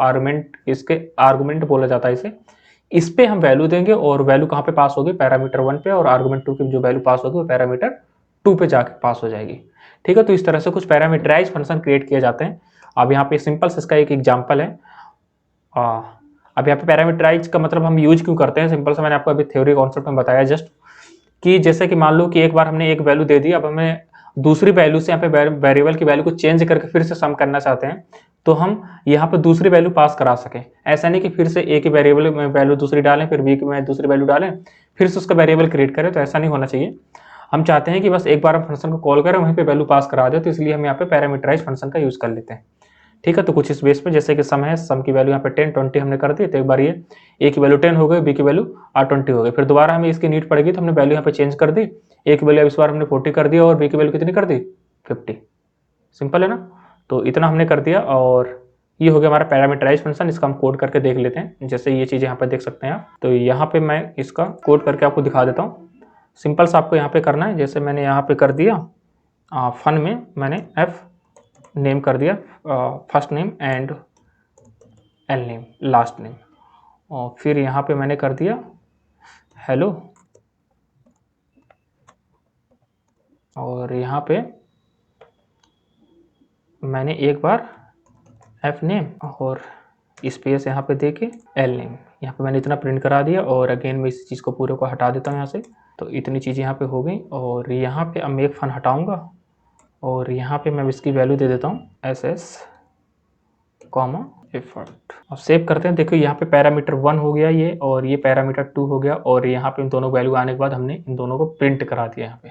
इसके आर्गुमेंट बोला जाता है इसे, इस पे हम वैल्यू देंगे और वैल्यू कहाँ पे पास होगी? पैरामीटर 1 पे, और आर्गुमेंट 2 की जो वैल्यू पास होगी वो पैरामीटर 2 पे जाके पास हो जाएगी। ठीक है, तो इस तरह से कुछ पैरामीटराइज फंक्शन क्रिएट किए जाते हैं। अब यहाँ पे सिंपल से इसका एक एग्जांपल है। अब यहाँ पे पैरामीटराइज का मतलब हम यूज क्यों करते हैं? सिंपल से मैंने आपको अभी थ्योरी कॉन्सेप्ट में बताया जस्ट, कि जैसे कि मान लो कि एक बार हमने एक वैल्यू दे दी, अब हमें दूसरी वैल्यू से यहाँ पे वेरिएबल की वैल्यू को चेंज करके फिर से सम करना चाहते हैं, तो हम यहाँ पे दूसरी वैल्यू पास करा सकें। ऐसा नहीं कि फिर से ए की वेरिएबल में वैल्यू दूसरी डालें, फिर बी की में दूसरी वैल्यू डालें, फिर से उसका वेरिएबल क्रिएट करें, तो ऐसा नहीं होना चाहिए। हम चाहते हैं कि बस एक बार हम फंक्शन को कॉल करें, वहीं पे वैल्यू पास करा दे, तो इसलिए हम यहाँ पे पैरामीटराइज फंक्शन का यूज कर लेते हैं। ठीक है, तो कुछ इस बेस पे, जैसे कि सम है, सम की वैल्यू यहाँ पे 10 20 हमने कर दी, तो एक बार ये ए की वैल्यू 10 हो गई, बी की वैल्यू 20 हो गई, फिर दोबारा हमें इसकी नीड पड़ेगी तो हमने वैल्यू यहाँ पे चेंज कर दी, ए की वैल्यू इस बार हमने 40 कर दी और बी की वैल्यू कितनी कर दी? 50। सिंपल है ना? तो इतना हमने कर दिया और ये हो गया हमारा पैरामीटराइज फंक्शन। इसका हम कोड करके देख लेते हैं, जैसे ये चीज़ यहाँ पे देख सकते हैं आप। तो यहाँ पे मैं इसका कोड करके आपको दिखा देता हूँ। सिंपल सा आपको यहाँ पे करना है, जैसे मैंने यहाँ पे कर दिया फन में मैंने एफ नेम कर दिया, first name and L name last name, और फिर यहाँ पे मैंने कर दिया हेलो, और यहाँ पे मैंने एक बार एफ नेम और स्पेस यहाँ पे दे के एल नेम, यहाँ पे मैंने इतना प्रिंट करा दिया। और अगेन मैं इस चीज़ को पूरे को हटा देता हूँ यहाँ से, तो इतनी चीज़ें यहाँ पे हो गई। और यहाँ पे अब मैं एक फन हटाऊँगा और यहाँ पे मैं इसकी वैल्यू दे देता हूँ SS कॉमा एफर्ट, और सेव करते हैं। देखो यहाँ पे पैरामीटर 1 हो गया ये, और ये पैरामीटर 2 हो गया, और यहाँ पे इन दोनों वैल्यू आने के बाद हमने इन दोनों को प्रिंट करा दिया यहाँ पे।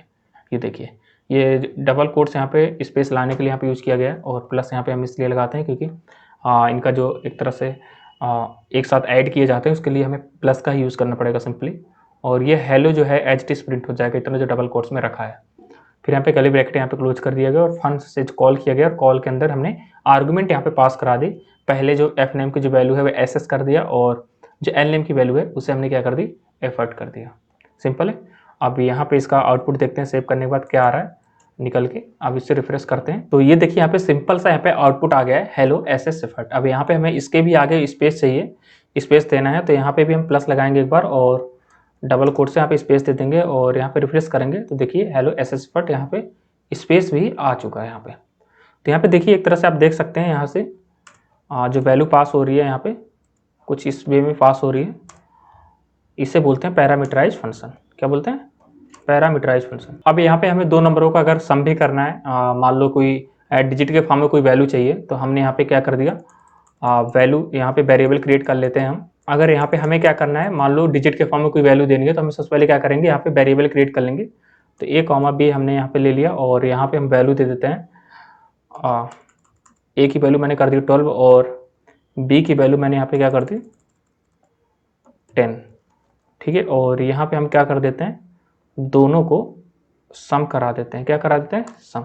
ये देखिए, ये डबल कोट्स यहाँ पे स्पेस लाने के लिए यहाँ पे यूज़ किया गया है, और प्लस यहाँ पे हम इसलिए लगाते हैं क्योंकि इनका जो एक तरह से एक साथ ऐड किए जाते हैं, उसके लिए हमें प्लस का ही यूज़ करना पड़ेगा सिंपली। और ये हेलो जो है एज इट इज प्रिंट हो जाएगा, इतना जो डबल कोट्स में रखा है। फिर यहाँ पे कर्ली ब्रैकेट यहाँ पे क्लोज कर दिया गया और फन से कॉल किया गया, और कॉल के अंदर हमने आर्गुमेंट यहाँ पे पास करा दी। पहले जो एफ नेम की जो वैल्यू है वो एस कर दिया, और जो एल नेम की वैल्यू है उसे हमने क्या कर दी? एफर्ट कर दिया। सिंपल है। अब यहाँ पे इसका आउटपुट देखते हैं सेव करने के बाद क्या आ रहा है निकल के। अब इससे रिफ्रेश करते हैं, तो ये देखिए यहाँ पे सिंपल सा यहाँ पे आउटपुट आ गया है, हेलो SS एफर्ट। अब यहाँ पे हमें इसके भी आगे स्पेस चाहिए, स्पेस देना है, तो यहाँ पे भी हम प्लस लगाएंगे एक बार और डबल कोट से यहाँ पे स्पेस दे देंगे, और यहाँ पे रिफ्रेश करेंगे तो देखिए हेलो SS एफर्ट, यहाँ पे स्पेस भी आ चुका है यहाँ पे। तो यहाँ पे देखिए एक तरह से आप देख सकते हैं यहाँ से जो वैल्यू पास हो रही है यहाँ पे कुछ इस वे में पास हो रही है, इसे बोलते हैं पैरामीटराइज फंक्शन। क्या बोलते हैं? Parameterize function. अब यहाँ पे हमें दो नंबरों का अगर सम भी करना है, मान लो कोई डिजिट के फॉर्म में कोई वैल्यू चाहिए, तो हमने यहाँ पे क्या कर दिया, वैल्यू यहाँ पे वेरिएबल क्रिएट कर लेते हैं हम। अगर यहाँ पे हमें क्या करना है, मान लो डिजिट के फॉर्म में कोई वैल्यू देनी है, तो हम सबसे पहले क्या करेंगे, यहाँ पे वेरिएबल क्रिएट कर लेंगे। तो ए कॉमा बी हमने यहाँ पे ले लिया, और यहाँ पे हम वैल्यू दे देते हैं, ए की वैल्यू मैंने कर दी 12 और बी की वैल्यू मैंने यहाँ पे क्या कर दी 10। ठीक है, और यहाँ पे हम क्या कर देते हैं, दोनों को सम करा देते हैं। क्या करा देते हैं? सम,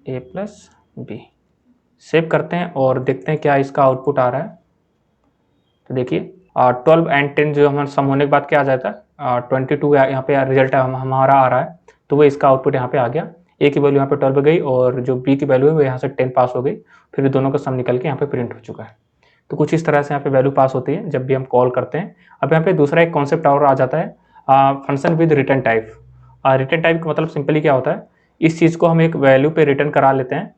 a प्लस बी। सेव करते हैं और देखते हैं क्या इसका आउटपुट आ रहा है। तो देखिए 12 एंड 10 जो हमारा सम होने के बाद क्या आ जाता है, 22 यहाँ पे रिजल्ट हमारा आ रहा है, तो वो इसका आउटपुट यहाँ पे आ गया। ए की वैल्यू यहाँ पे 12 गई और जो बी की वैल्यू है वो यहाँ से 10 पास हो गई, फिर दोनों का सम निकल के यहाँ पे प्रिंट हो चुका है। तो कुछ इस तरह से यहाँ पे वैल्यू पास होती है जब भी हम कॉल करते हैं। अब यहाँ पे दूसरा एक कॉन्सेप्ट और आ जाता है, function with return type. Return type का मतलब सिंपली क्या होता है, इस चीज़ को हम एक वैल्यू पे रिटर्न करा लेते हैं,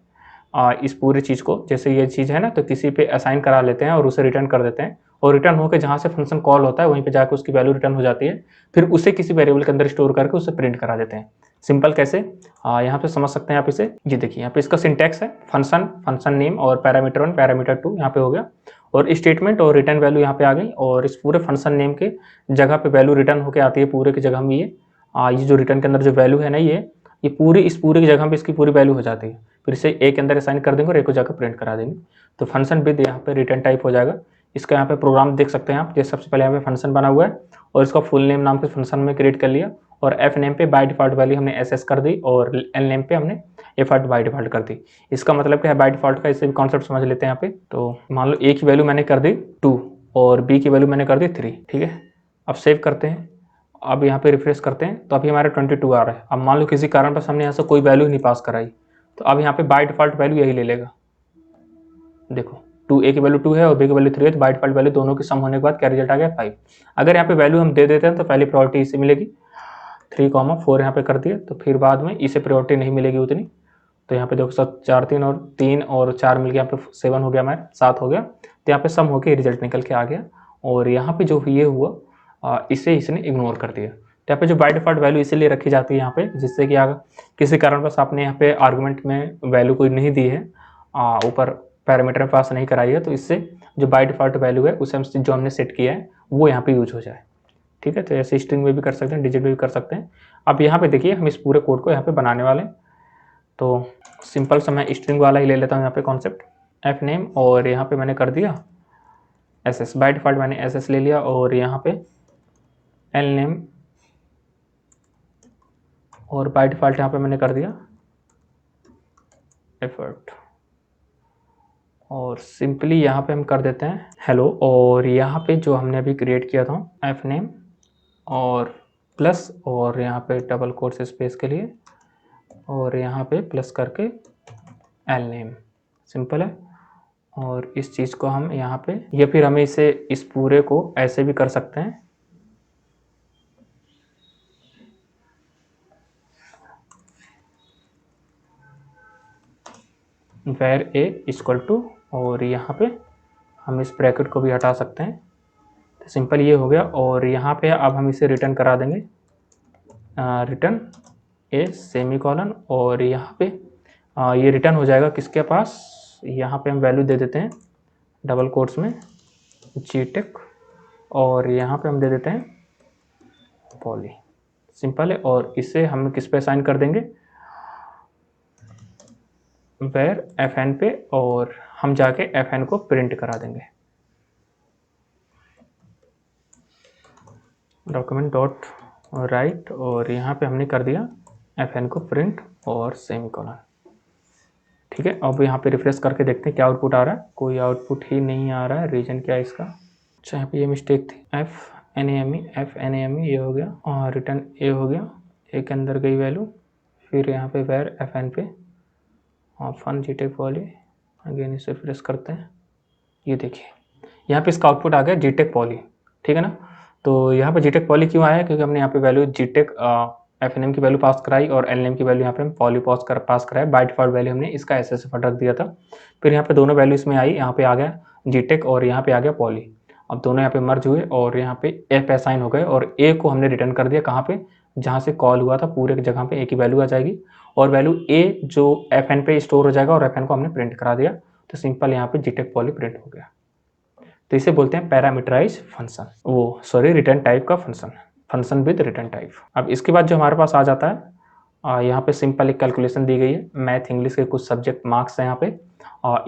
इस पूरी चीज़ को, जैसे ये चीज़ है ना, तो किसी पे असाइन करा लेते हैं और उसे रिटर्न कर देते हैं, और रिटर्न होकर जहाँ से फंक्शन कॉल होता है वहीं पे जाकर उसकी वैल्यू रिटर्न हो जाती है, फिर उसे किसी वेरिएबल के अंदर स्टोर करके उसे प्रिंट करा देते हैं। सिंपल कैसे, यहाँ पे समझ सकते हैं आप इसे। ये देखिए यहाँ पे इसका सिंटैक्स है, फंक्शन नेम और पैरामीटर 1 पैरामीटर 2 यहाँ पे हो गया, और स्टेटमेंट और रिटर्न वैल्यू यहाँ पे आ गई, और इस पूरे फंक्शन नेम के जगह पे वैल्यू रिटर्न होकर आती है पूरे की जगह में ये ये जो रिटर्न के अंदर जो वैल्यू है ना, ये पूरी इस पूरी की जगह पे इसकी पूरी वैल्यू हो जाती है, फिर इसे ए के अंदर असाइन कर देंगे और ए को जाकर प्रिंट करा देंगे। तो फंक्शन विद यहाँ पे रिटर्न टाइप हो जाएगा। इसका यहाँ पे प्रोग्राम देख सकते हैं आप। जैसे सबसे पहले यहाँ पे फंक्शन बना हुआ है और इसका फुल नेम नाम के फंक्शन में क्रिएट कर लिया, और एफ नेम पे बाय डिफॉल्ट वैल्यू हमने एस कर दी, और एल नेम पे हमने एफ बाय डिफॉल्ट कर दी। इसका मतलब क्या है बाय डिफॉल्ट का, इससे भी कॉन्सेप्ट समझ लेते हैं यहाँ पे। तो मान लो ए की वैल्यू मैंने कर दी 2 और बी की वैल्यू मैंने कर दी 3, ठीक है। अब सेव करते हैं, अब यहाँ पे रिफ्रेश करते हैं तो अभी हमारे 22 आ रहा है। अब मान लो किसी कारण पर हमने यहाँ से कोई वैल्यू नहीं पास कराई, तो अब यहाँ पे बाय डिफॉल्ट वैल्यू यही ले लेगा। देखो 2 ए की वैल्यू 2 है और बी की वैल्यू 3 है, तो बाय डिफॉल्ट वैल्यू दोनों की सम होने के बाद क्या रिजल्ट आ गया 5। अगर यहाँ पे वैल्यू हम दे देते हैं तो पहली प्रायोरिटी इसे मिलेगी, 3,4 यहाँ पे कर दिया, तो फिर बाद में इसे प्रायोरिटी नहीं मिलेगी उतनी। तो यहाँ पे देखो 4 3 और 4 मिल गया, यहाँ पे 7 हो गया, हमारे 7 हो गया। तो यहाँ पे सम होके रिजल्ट निकल के आ गया, और यहाँ पे जो ये हुआ इसे इसने इग्नोर कर दिया। तो यहाँ पे जो बाय डिफॉल्ट वैल्यू इसीलिए रखी जाती है यहाँ पे, जिससे कि अगर किसी कारणवश आपने यहाँ पे आर्गुमेंट में वैल्यू कोई नहीं दी है, ऊपर पैरामीटर पास नहीं कराई है, तो इससे जो बाय डिफॉल्ट वैल्यू है उसे जो हमने सेट किया है वो यहाँ पे यूज हो जाए, ठीक है। तो ऐसे स्ट्रिंग में भी कर सकते हैं, डिजिट में भी कर सकते हैं। अब यहाँ पे देखिए हम इस पूरे कोड को यहाँ पे बनाने वाले हैं, तो सिंपल सा मैं स्ट्रिंग वाला ही ले लेता हूँ यहाँ पे कॉन्सेप्ट, एफ नेम, और यहाँ पे मैंने कर दिया एस एस, बाय डिफॉल्ट मैंने एस एस ले लिया, और यहाँ पे एल नेम, और बाय डिफॉल्ट यहाँ पे मैंने कर दिया एफर्ट, और सिंपली यहाँ पे हम कर देते हैं हेलो, और यहाँ पे जो हमने अभी क्रिएट किया था एफ नेम और प्लस, और यहाँ पे डबल कोट्स स्पेस के लिए, और यहाँ पे प्लस करके एल नेम, सिंपल है। और इस चीज़ को हम यहाँ पे, या फिर हमें इसे इस पूरे को ऐसे भी कर सकते हैं, वेर ए इक्वल टू, और यहाँ पे हम इस ब्रैकेट को भी हटा सकते हैं। तो सिंपल ये हो गया, और यहाँ पे अब हम इसे रिटर्न करा देंगे, रिटर्न ए सेमी कॉलन, और यहाँ पे ये रिटर्न हो जाएगा किसके पास, यहाँ पे हम वैल्यू दे देते हैं डबल कोट्स में जीटेक, और यहाँ पे हम दे देते हैं पॉली, सिंपल है। और इसे हम किस पे असाइन कर देंगे, वेर एफ एन पे, और हम जाके एफ एन को प्रिंट करा देंगे, डॉक्यूमेंट डॉट राइट, और यहाँ पे हमने कर दिया एफ एन को प्रिंट और सेमी कॉलन, ठीक है। अब यहाँ पे रिफ्रेश करके देखते हैं क्या आउटपुट आ रहा है, कोई आउटपुट ही नहीं आ रहा है। रीजन क्या है इसका, अच्छा यहाँ पे ये मिस्टेक थी, F N A M E ये हो गया, और रिटर्न ए हो गया, ए के अंदर गई वैल्यू, फिर यहाँ पे वेर एफ एन पे फन जी टेक पॉली, अगेन इसे रिफ्रेश करते हैं, ये देखिए यहाँ पे इसका आउटपुट आ गया जी टेक पॉली, ठीक है ना। तो यहाँ पे जी टेक पॉली क्यों आया, क्योंकि हमने यहाँ पे वैल्यू जी टेक एफ एन एम की वैल्यू पास कराई, और एल एम की वैल्यू यहाँ पे हम पॉली पास कराया। बाय डिफॉल्ट वैल्यू हमने इसका एस एस रख दिया था, फिर यहाँ पे दोनों वैल्यू इसमें आई, यहाँ पे आ गया जी टेक और यहाँ पे आ गया पॉली। अब दोनों यहाँ पे मर्ज हुए और यहाँ पे ए पे असाइन हो गए, और ए को हमने रिटर्न कर दिया कहाँ पे, जहाँ से कॉल हुआ था पूरे की जगह पे ए की वैल्यू आ जाएगी, और वैल्यू ए जो एफ एन पे स्टोर हो जाएगा, और एफ एन को हमने प्रिंट करा दिया। तो सिंपल यहाँ पे जी टेक पॉली प्रिंट हो गया। तो इसे बोलते हैं पैरामीटराइज फंक्शन, वो सॉरी रिटर्न टाइप का फंक्शन विद रिटर्न टाइप। अब इसके बाद जो हमारे पास आ जाता है, यहाँ पे सिंपल एक कैलकुलेशन दी गई है, मैथ इंग्लिश के कुछ सब्जेक्ट मार्क्स हैं यहाँ पे,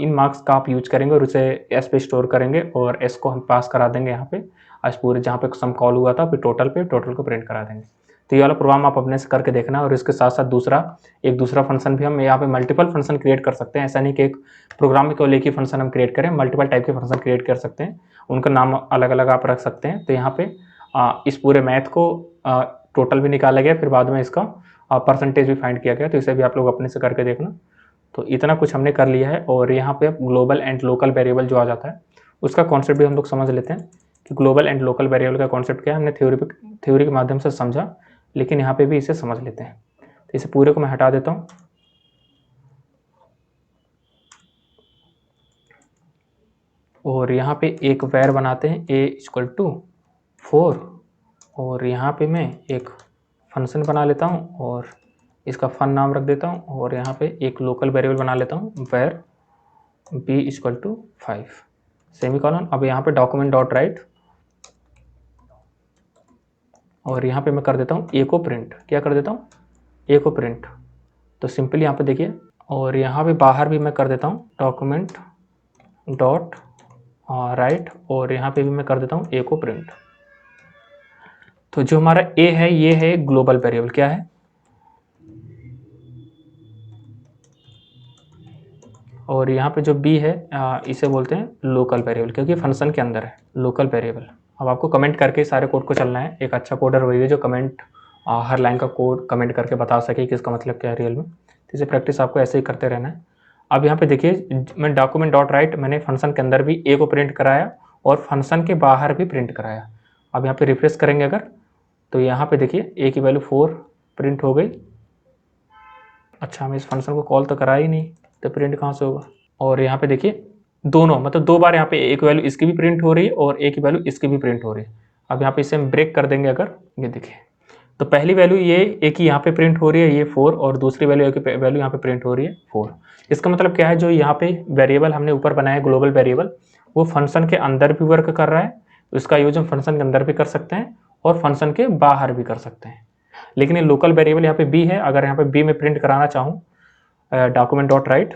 इन मार्क्स का आप यूज करेंगे और उसे एस पे स्टोर करेंगे, और एस को हम पास करा देंगे यहाँ पे आज पूरे जहाँ पे सम कॉल हुआ था, फिर टोटल को प्रिंट करा देंगे। तो ये वाला प्रोग्राम आप अपने से करके देखना, और इसके साथ साथ एक दूसरा फंक्शन भी हम यहाँ पे मल्टीपल फंक्शन क्रिएट कर सकते हैं। ऐसा नहीं कि एक प्रोग्राम में केवल एक ही फंक्शन हम क्रिएट करें, मल्टीपल टाइप के फंक्शन क्रिएट कर सकते हैं, उनका नाम अलग अलग आप रख सकते हैं। तो यहाँ पे इस पूरे मैथ को टोटल भी निकाला गया, फिर बाद में इसका परसेंटेज भी फाइंड किया गया, तो इसे भी आप लोग अपने से करके देखना। तो इतना कुछ हमने कर लिया है, और यहाँ पे ग्लोबल एंड लोकल वेरिएबल जो आ जाता है उसका कॉन्सेप्ट भी हम लोग समझ लेते हैं कि ग्लोबल एंड लोकल वेरिएबल का कॉन्सेप्ट क्या है। हमने थ्योरी के माध्यम से समझा, लेकिन यहाँ पे भी इसे समझ लेते हैं। तो इसे पूरे को मैं हटा देता हूँ, और यहाँ पे एक वेर बनाते हैं a इक्वल टू 4, और यहाँ पे मैं एक फंक्शन बना लेता हूँ और इसका फन नाम रख देता हूँ, और यहाँ पे एक लोकल वेरिएबल बना लेता हूँ var b equal to 5 semicolon. अब यहाँ पे डॉक्यूमेंट डॉट राइट और यहाँ पे मैं कर देता हूँ ए को प्रिंट। क्या कर देता हूँ? ए को प्रिंट। तो सिंपली यहाँ पे देखिए, और यहाँ पे बाहर भी मैं कर देता हूँ डॉक्यूमेंट डॉट राइट, और यहाँ पे भी मैं कर देता हूँ ए को प्रिंट। तो जो हमारा ए है ये है ग्लोबल वेरिएबल। क्या है? और यहाँ पे जो बी है इसे बोलते हैं लोकल वेरिएबल, क्योंकि फंक्शन के अंदर है लोकल वेरिएबल। अब आपको कमेंट करके सारे कोड को चलना है। एक अच्छा कोडर वही है जो कमेंट हर लाइन का कोड कमेंट करके बता सके कि इसका मतलब क्या है रियल में। तो इसे प्रैक्टिस आपको ऐसे ही करते रहना है। अब यहाँ पे देखिए, मैं डॉक्यूमेंट डॉट राइट मैंने फंक्शन के अंदर भी ए को प्रिंट कराया और फंक्शन के बाहर भी प्रिंट कराया। अब यहाँ पे रिफ्रेश करेंगे अगर, तो यहाँ पे देखिए ए की वैल्यू 4 प्रिंट हो गई। अच्छा, हमें इस फंक्शन को कॉल तो करा ही नहीं, तो प्रिंट कहाँ से होगा? और यहाँ पे देखिए दोनों, मतलब 2 बार यहाँ पे एक वैल्यू इसकी भी प्रिंट हो रही है और एक वैल्यू इसकी भी प्रिंट हो रही है। अब यहाँ पे इसे हम ब्रेक कर देंगे अगर, ये देखिए, तो पहली वैल्यू ये एक ही यहाँ पे प्रिंट हो रही है ये 4, और दूसरी वैल्यू यहाँ पे प्रिंट हो रही है 4। इसका मतलब क्या है, जो यहाँ पे वेरिएबल हमने ऊपर बनाया ग्लोबल वेरिएबल, वो फंक्शन के अंदर भी वर्क कर रहा है। इसका यूज हम फंक्शन के अंदर भी कर सकते हैं और फंक्शन के बाहर भी कर सकते हैं। लेकिन ये लोकल वेरिएबल यहाँ पे बी है। अगर यहाँ पे बी में प्रिंट कराना चाहूँ डॉक्यूमेंट डॉट राइट,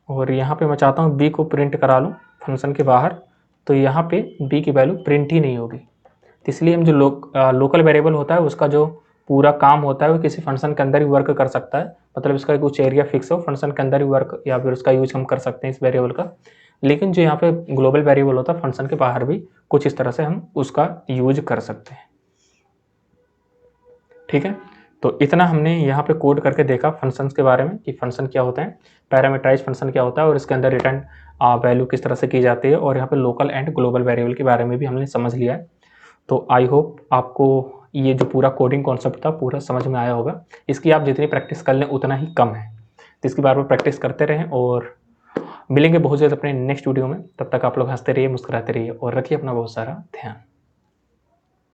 और यहाँ पे मैं चाहता हूँ बी को प्रिंट करा लूँ फंक्शन के बाहर, तो यहाँ पे बी की वैल्यू प्रिंट ही नहीं होगी। तो इसलिए हम जो लोकल वेरिएबल होता है उसका जो पूरा काम होता है वो किसी फंक्शन के अंदर ही वर्क कर सकता है। मतलब इसका कुछ एरिया फिक्स हो, फंक्शन के अंदर ही वर्क, या फिर उसका यूज हम कर सकते हैं इस वेरिएबल का। लेकिन जो यहाँ पे ग्लोबल वेरिएबल होता है फंक्शन के बाहर भी कुछ इस तरह से हम उसका यूज कर सकते हैं। ठीक है, तो इतना हमने यहाँ पे कोड करके देखा फंक्शंस के बारे में कि फंक्शन क्या होता है, पैरामीटराइज फंक्शन क्या होता है और इसके अंदर रिटर्न वैल्यू किस तरह से की जाती है, और यहाँ पे लोकल एंड ग्लोबल वेरिएबल के बारे में भी हमने समझ लिया है। तो आई होप आपको ये जो पूरा कोडिंग कॉन्सेप्ट था पूरा समझ में आया होगा। इसकी आप जितनी प्रैक्टिस कर लें उतना ही कम है, तो इसकी बार बार प्रैक्टिस करते रहें। और मिलेंगे बहुत जल्द अपने नेक्स्ट वीडियो में। तब तक आप लोग हंसते रहिए, मुस्कुराते रहिए और रखिए अपना बहुत सारा ध्यान।